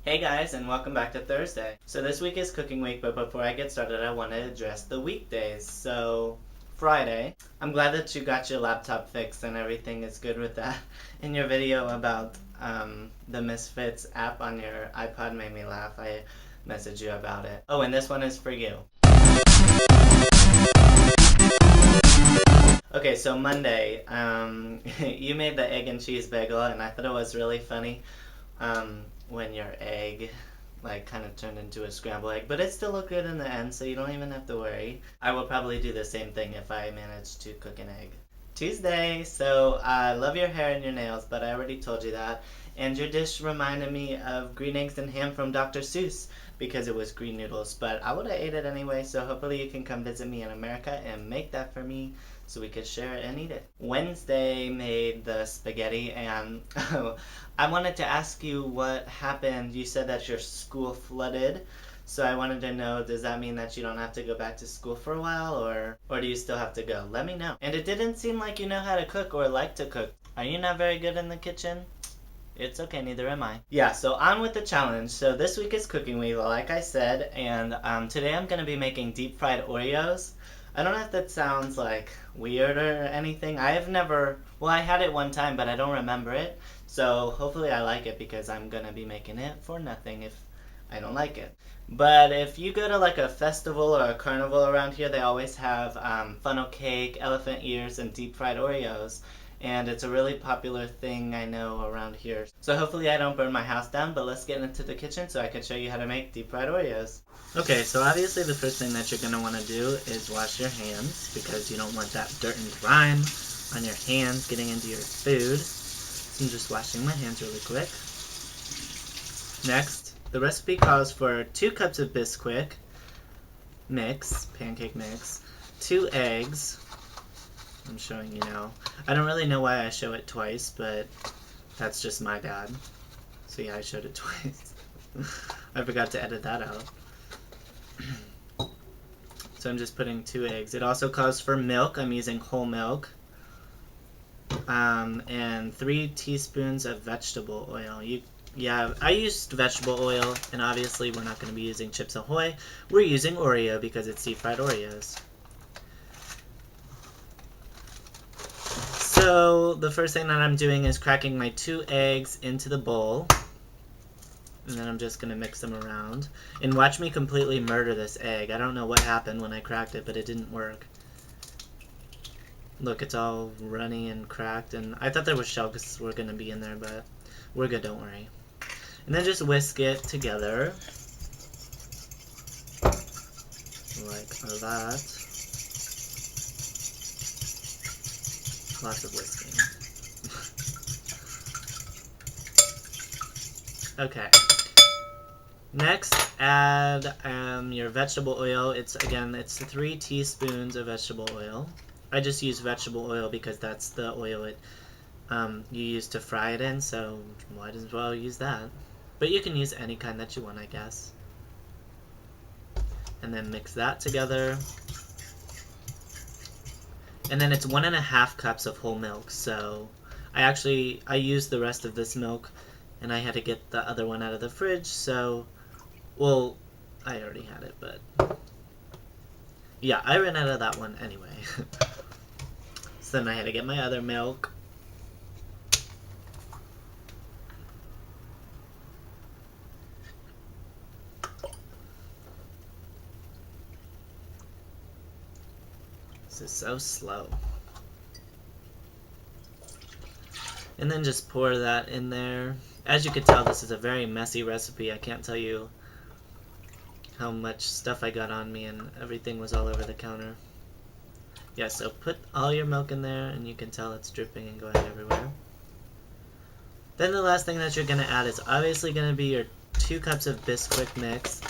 Hey guys, and welcome back to Thursday. So this week is cooking week, but before I get started, I want to address the weekdays. So Friday, I'm glad that you got your laptop fixed and everything is good with that. In your video about the Misfits app on your iPod made me laugh. I messaged you about it. Oh, and this one is for you. Okay, so Monday, you made the egg and cheese bagel, and I thought it was really funny. When your egg like kind of turned into a scrambled egg, but it still looked good in the end, so you don't even have to worry. I will probably do the same thing if I manage to cook an egg. Tuesday, so I love your hair and your nails, but I already told you that. And your dish reminded me of green eggs and ham from Dr. Seuss because it was green noodles, but I would have ate it anyway, so hopefully you can come visit me in America and make that for me so we could share it and eat it. Wednesday made the spaghetti, and I wanted to ask you what happened. You said that your school flooded, so I wanted to know, does that mean that you don't have to go back to school for a while, or do you still have to go? Let me know. And it didn't seem like you know how to cook or like to cook. Are you not very good in the kitchen? It's okay, neither am I. Yeah, so on with the challenge. So this week is cooking week, like I said, and today I'm going to be making deep fried Oreos. I don't know if that sounds like weird or anything. I have never, well, I had it one time, but I don't remember it. So hopefully I like it because I'm going to be making it for nothing if I don't like it. But if you go to like a festival or a carnival around here, they always have funnel cake, elephant ears, and deep fried Oreos. And it's a really popular thing I know around here. So hopefully I don't burn my house down, but let's get into the kitchen so I can show you how to make deep fried Oreos. Okay, so obviously the first thing that you're going to want to do is wash your hands because you don't want that dirt and grime on your hands getting into your food. So I'm just washing my hands really quick. Next, the recipe calls for 2 cups of Bisquick mix, pancake mix, 2 eggs. I'm showing you now. I don't really know why I show it twice, but that's just my bad. So yeah, I showed it twice. I forgot to edit that out. So I'm just putting 2 eggs. It also calls for milk. I'm using whole milk. And 3 teaspoons of vegetable oil. Yeah, I used vegetable oil, and obviously we're not going to be using Chips Ahoy. We're using Oreo because it's deep fried Oreos. So the first thing that I'm doing is cracking my 2 eggs into the bowl. And then I'm just going to mix them around. And watch me completely murder this egg. I don't know what happened when I cracked it, but it didn't work. Look, it's all runny and cracked. And I thought there was shells were going to be in there, but we're good, don't worry. And then just whisk it together. Like that. Lots of whisking. Okay. Next, add your vegetable oil. It's 3 teaspoons of vegetable oil. I just use vegetable oil because that's the oil you use to fry it in, so might as well use that. But you can use any kind that you want, I guess. And then mix that together. And then it's 1.5 cups of whole milk. So I used the rest of this milk, and I had to get the other one out of the fridge. So, well, I already had it, but yeah, I ran out of that one anyway. So then I had to get my other milk. This is so slow. And then just pour that in there. As you can tell, this is a very messy recipe. I can't tell you how much stuff I got on me, and everything was all over the counter. Yeah, so put all your milk in there, and you can tell it's dripping and going everywhere. Then the last thing that you're going to add is obviously going to be your 2 cups of Bisquick mix.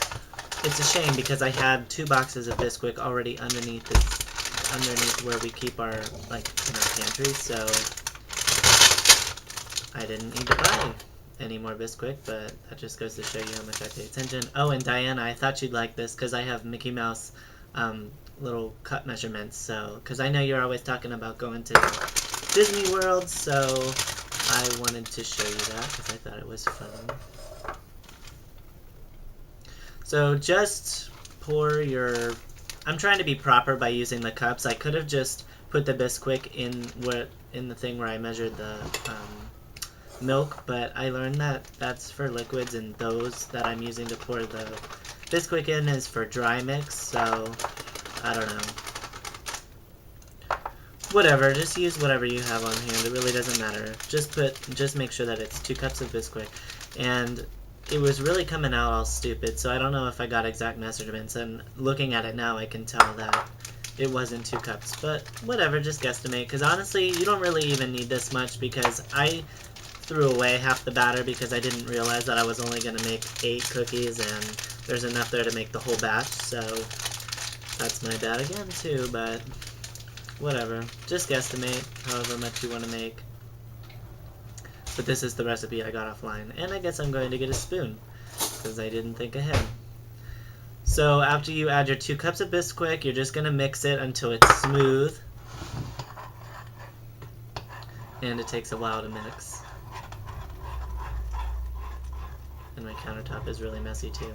It's a shame because I had 2 boxes of Bisquick already underneath where we keep our, like, in our pantry, so I didn't need to buy any more Bisquick, but that just goes to show you how much I pay attention. Oh, and Diana, I thought you'd like this because I have Mickey Mouse little cup measurements, so, because I know you're always talking about going to Disney World, so I wanted to show you that because I thought it was fun. So just pour your... I'm trying to be proper by using the cups. I could have just put the Bisquick in the thing where I measured the milk, but I learned that that's for liquids, and those that I'm using to pour the Bisquick in is for dry mix, so I don't know. Whatever, just use whatever you have on hand. It really doesn't matter. Just make sure that it's 2 cups of Bisquick. And it was really coming out all stupid, so I don't know if I got exact measurements, and looking at it now I can tell that it wasn't 2 cups, but whatever, just guesstimate, because honestly, you don't really even need this much, because I threw away half the batter because I didn't realize that I was only going to make 8 cookies, and there's enough there to make the whole batch, so that's my bad again too, but whatever. Just guesstimate however much you want to make. But this is the recipe I got offline, and I guess I'm going to get a spoon, because I didn't think ahead. So after you add your 2 cups of Bisquick, you're just going to mix it until it's smooth, and it takes a while to mix. And my countertop is really messy too.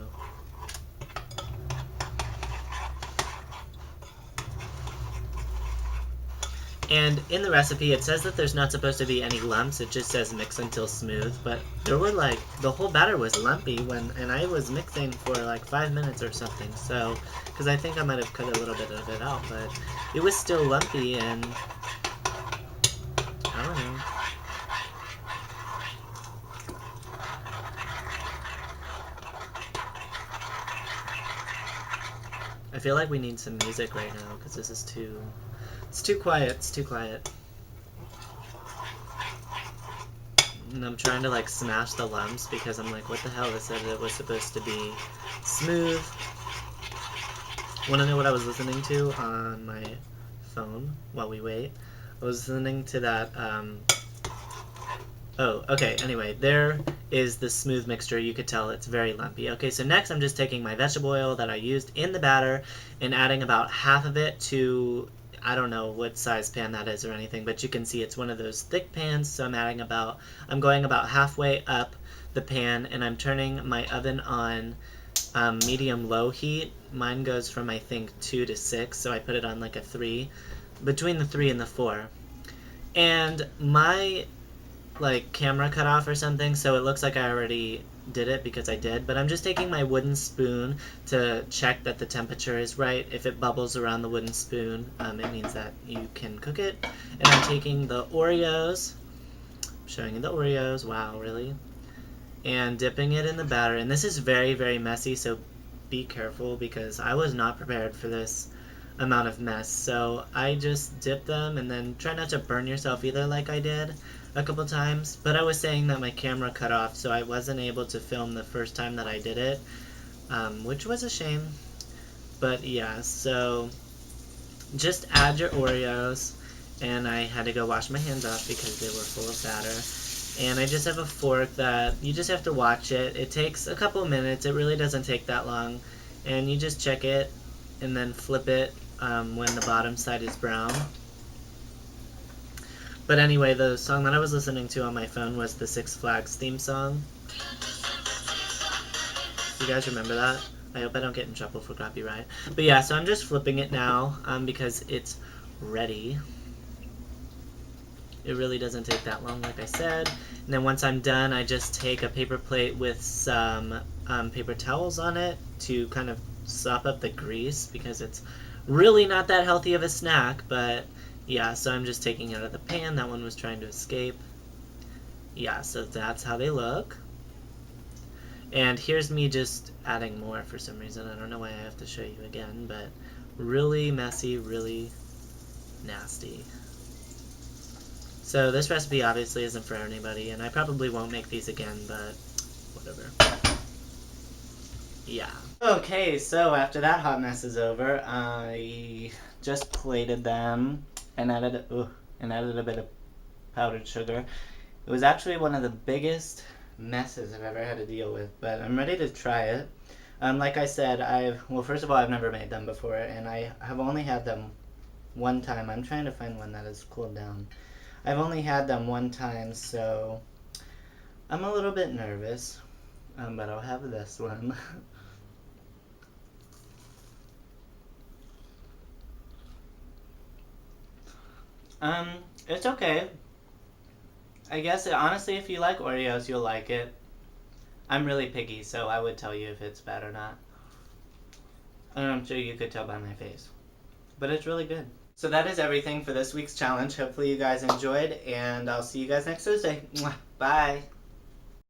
And in the recipe, it says that there's not supposed to be any lumps. It just says mix until smooth. But there were like, the whole batter was lumpy and I was mixing for like 5 minutes or something. So, because I think I might have cut a little bit of it out, but it was still lumpy, and I don't know. I feel like we need some music right now because this is too... It's too quiet. It's too quiet. And I'm trying to like smash the lumps because I'm like, what the hell? They said it was supposed to be smooth. Want to know what I was listening to on my phone while we wait? I was listening to that... Oh, okay, anyway, there is the smooth mixture. You could tell it's very lumpy. Okay, so next I'm just taking my vegetable oil that I used in the batter and adding about half of it to... I don't know what size pan that is or anything, but you can see it's one of those thick pans, so I'm going about halfway up the pan, and I'm turning my oven on medium-low heat. Mine goes from, I think, 2 to 6, so I put it on like a 3, between the 3 and the 4. And my camera cut off or something, so it looks like I already did it because I did, but I'm just taking my wooden spoon to check that the temperature is right. If it bubbles around the wooden spoon, it means that you can cook it. And I'm taking the Oreos, I'm showing you the Oreos, wow, really? And dipping it in the batter, and this is very, very messy, so be careful because I was not prepared for this amount of mess. So I just dip them, and then try not to burn yourself either like I did a couple times, but I was saying that my camera cut off, so I wasn't able to film the first time that I did it, which was a shame. But yeah, so just add your Oreos, and I had to go wash my hands off because they were full of batter. And I just have a fork that you just have to watch it. It takes a couple minutes. It really doesn't take that long, and you just check it and then flip it when the bottom side is brown. But anyway, the song that I was listening to on my phone was the Six Flags theme song. You guys remember that? I hope I don't get in trouble for copyright. But yeah, so I'm just flipping it now because it's ready. It really doesn't take that long, like I said. And then once I'm done, I just take a paper plate with some paper towels on it to kind of sop up the grease because it's really not that healthy of a snack, but... yeah, so I'm just taking it out of the pan. That one was trying to escape. Yeah, so that's how they look. And here's me just adding more for some reason. I don't know why I have to show you again, but really messy, really nasty. So this recipe obviously isn't for anybody, and I probably won't make these again, but whatever. Yeah. Okay, so after that hot mess is over, I just plated them and added a bit of powdered sugar. It was actually one of the biggest messes I've ever had to deal with, but I'm ready to try it. Like I said, first of all, I've never made them before, and I have only had them one time. I'm trying to find one that has cooled down. I've only had them one time, so I'm a little bit nervous, but I'll have this one. Um, it's okay. I guess honestly, if you like Oreos, you'll like it. I'm really picky, so I would tell you if it's bad or not. And I'm sure you could tell by my face. But it's really good. So that is everything for this week's challenge. Hopefully you guys enjoyed, and I'll see you guys next Thursday. Mwah. Bye.